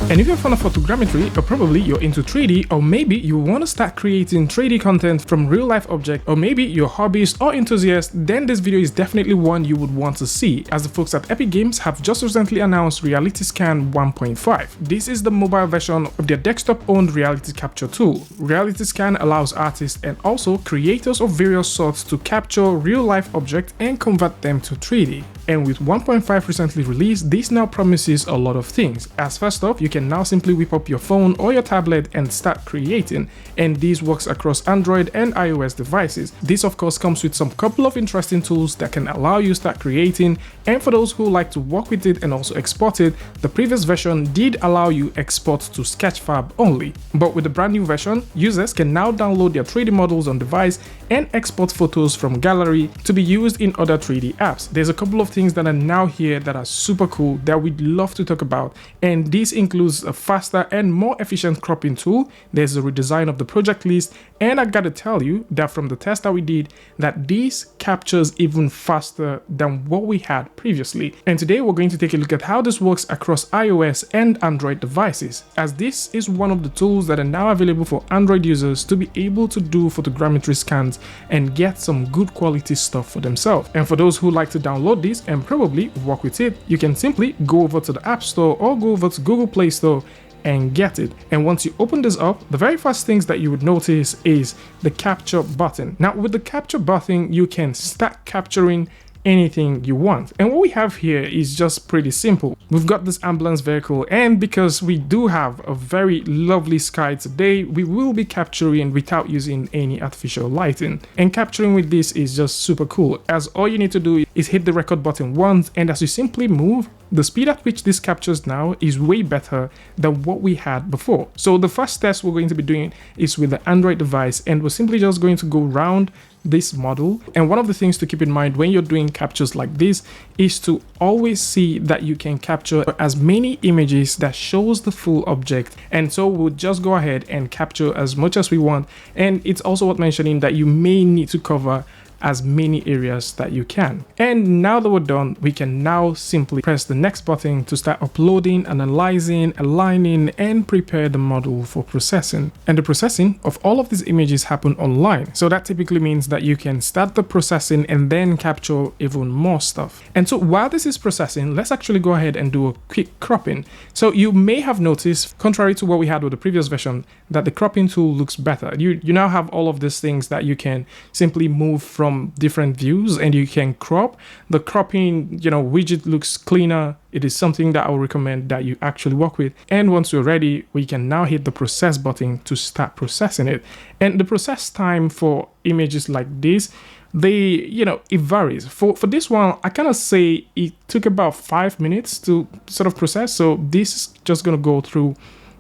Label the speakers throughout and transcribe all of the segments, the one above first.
Speaker 1: And if you're a fan of photogrammetry, or probably you're into 3D, or maybe you want to start creating 3D content from real life objects, or maybe you're a hobbyist or enthusiast, then this video is definitely one you would want to see, as the folks at Epic Games have just recently announced Reality Scan 1.5. This is the mobile version of their desktop-owned reality capture tool. Reality Scan allows artists and also creators of various sorts to capture real-life objects and convert them to 3D. And with 1.5 recently released, this now promises a lot of things. As first off, you can now simply whip up your phone or your tablet and start creating, and this works across Android and iOS devices. This of course comes with some couple of interesting tools that can allow you to start creating, and for those who like to work with it and also export it, the previous version did allow you export to Sketchfab only. But with the brand new version, users can now download their 3D models on device and export photos from gallery to be used in other 3D apps. There's a couple of things that are now here that are super cool that we'd love to talk about, and this includes a faster and more efficient cropping tool. There's a redesign of the project list, and I gotta tell you that from the test that we did, that this captures even faster than what we had previously. And today we're going to take a look at how this works across iOS and Android devices, as this is one of the tools that are now available for Android users to be able to do photogrammetry scans and get some good quality stuff for themselves. And for those who like to download this and probably work with it, you can simply go over to the App Store or go over to Google Play Store and get it. And once you open this up, the very first things that you would notice is the capture button. Now with the capture button, you can start capturing anything you want, and what we have here is just pretty simple. We've got this ambulance vehicle, and because we do have a very lovely sky today, we will be capturing without using any artificial lighting, and capturing with this is just super cool, as all you need to do is hit the record button once, and as you simply move, the speed at which this captures now is way better than what we had before. So the first test we're going to be doing is with the Android device, and we're simply just going to go around this model. And one of the things to keep in mind when you're doing captures like this is to always see that you can capture as many images that shows the full object. And so we'll just go ahead and capture as much as we want. And it's also worth mentioning that you may need to cover as many areas that you can. And now that we're done, we can now simply press the next button to start uploading, analyzing, aligning, and prepare the model for processing. And the processing of all of these images happen online. So that typically means that you can start the processing and then capture even more stuff. And so while this is processing, let's actually go ahead and do a quick cropping. So you may have noticed, contrary to what we had with the previous version, that the cropping tool looks better. You now have all of these things that you can simply move from different views, and you can crop. The cropping, widget looks cleaner. It is something that I would recommend that you actually work with. And once you're ready, we can now hit the process button to start processing it. And the process time for images like this, it varies. For this one, I kind of say it took about 5 minutes to sort of process. So this is just going to go through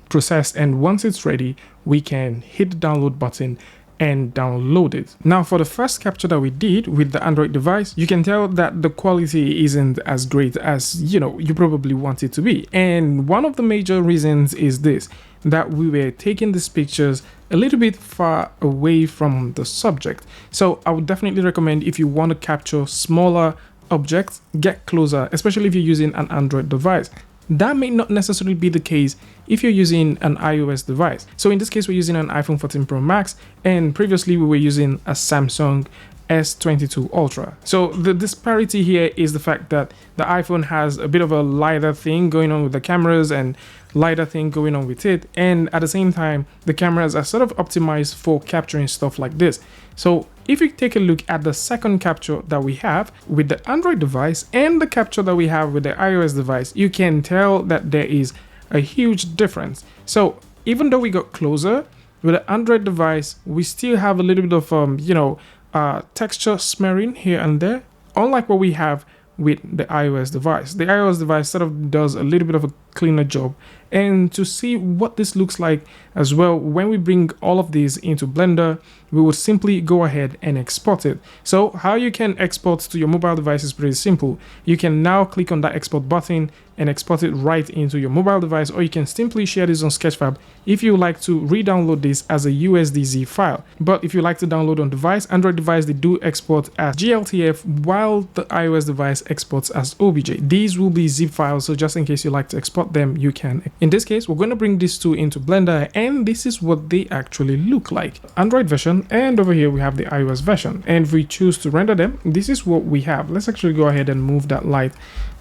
Speaker 1: process, and once it's ready, we can hit the download button and download it. Now for the first capture that we did with the Android device, you can tell that the quality isn't as great as you probably want it to be. And one of the major reasons is this, that we were taking these pictures a little bit far away from the subject. So I would definitely recommend, if you want to capture smaller objects, get closer, especially if you're using an Android device. That may not necessarily be the case if you're using an iOS device. So in this case, we're using an iPhone 14 Pro Max, and previously we were using a Samsung S22 Ultra. So the disparity here is the fact that the iPhone has a bit of a lighter thing going on with the cameras and lighter thing going on with it, and at the same time the cameras are sort of optimized for capturing stuff like this. So if you take a look at the second capture that we have with the Android device and the capture that we have with the iOS device, you can tell that there is a huge difference. So even though we got closer with the Android device, we still have a little bit of texture smearing here and there, unlike what we have with the iOS device. The iOS device sort of does a little bit of a cleaner job. And to see what this looks like as well, when we bring all of these into Blender, we would simply go ahead and export it. So how you can export to your mobile device is pretty simple. You can now click on that export button and export it right into your mobile device, or you can simply share this on Sketchfab if you like to re-download this as a USDZ file. But if you like to download on device, Android device, they do export as GLTF, while the iOS device exports as OBJ. These will be zip files, so just in case you like to export them, you can. In this case, we're going to bring these two into Blender, and this is what they actually look like. Android version, and over here we have the iOS version. And if we choose to render them, this is what we have. Let's actually go ahead and move that light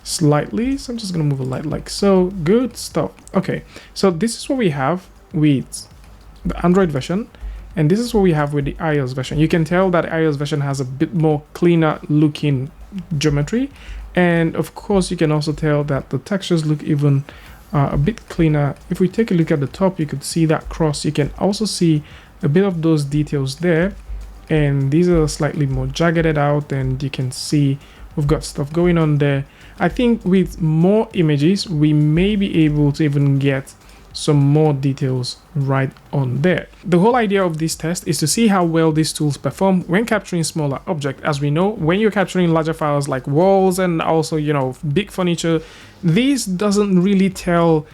Speaker 1: slightly. So I'm just going to move a light like so. Good stuff. Okay, so this is what we have with the Android version, and this is what we have with the iOS version. You can tell that iOS version has a bit more cleaner looking geometry, and of course you can also tell that the textures look even a bit cleaner. If we take a look at the top, you could see that cross. You can also see a bit of those details there, and these are slightly more jagged out, and you can see we've got stuff going on there. I think with more images, we may be able to even get some more details right on there. The whole idea of this test is to see how well these tools perform when capturing smaller objects. As we know, when you're capturing larger files like walls and also, you know, big furniture, this doesn't really tell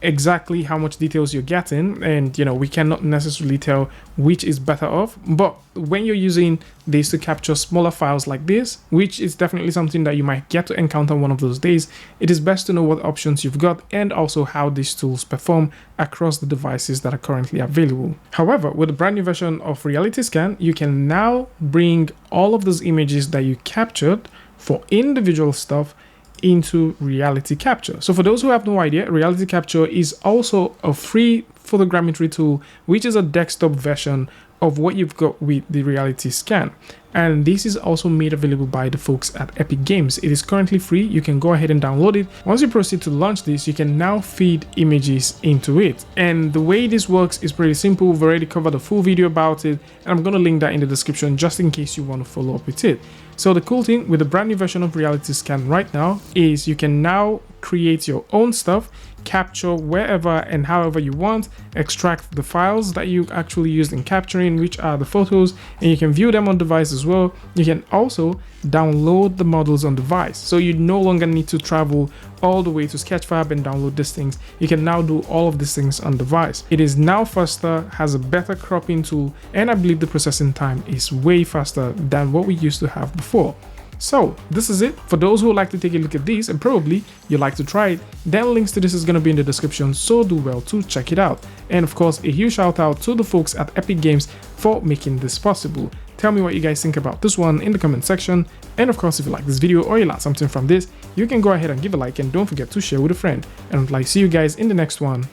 Speaker 1: exactly how much details you're getting, and you know, we cannot necessarily tell which is better off. But when you're using this to capture smaller files like this, which is definitely something that you might get to encounter one of those days, it is best to know what options you've got and also how these tools perform across the devices that are currently available. However, with the brand new version of Reality Scan, you can now bring all of those images that you captured for individual stuff into Reality Capture. So for those who have no idea, Reality Capture is also a free photogrammetry tool, which is a desktop version of what you've got with the Reality Scan. And this is also made available by the folks at Epic Games. It is currently free. You can go ahead and download it. Once you proceed to launch this, you can now feed images into it. And the way this works is pretty simple. We've already covered a full video about it, and I'm going to link that in the description just in case you want to follow up with it. So the cool thing with the brand new version of Reality Scan right now is you can now create your own stuff, capture wherever and however you want, extract the files that you actually used in capturing, which are the photos, and you can view them on device as well. You can also download the models on device, so you no longer need to travel all the way to Sketchfab and download these things. You can now do all of these things on device. It is now faster, has a better cropping tool, and I believe the processing time is way faster than what we used to have before. So this is it. For those who would like to take a look at this and probably you'd like to try it, then links to this is going to be in the description, so do well to check it out. And of course, a huge shout out to the folks at Epic Games for making this possible. Tell me what you guys think about this one in the comment section. And of course, if you like this video or you learned something from this, you can go ahead and give a like, and don't forget to share with a friend. And I'd like to see you guys in the next one.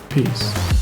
Speaker 1: Peace.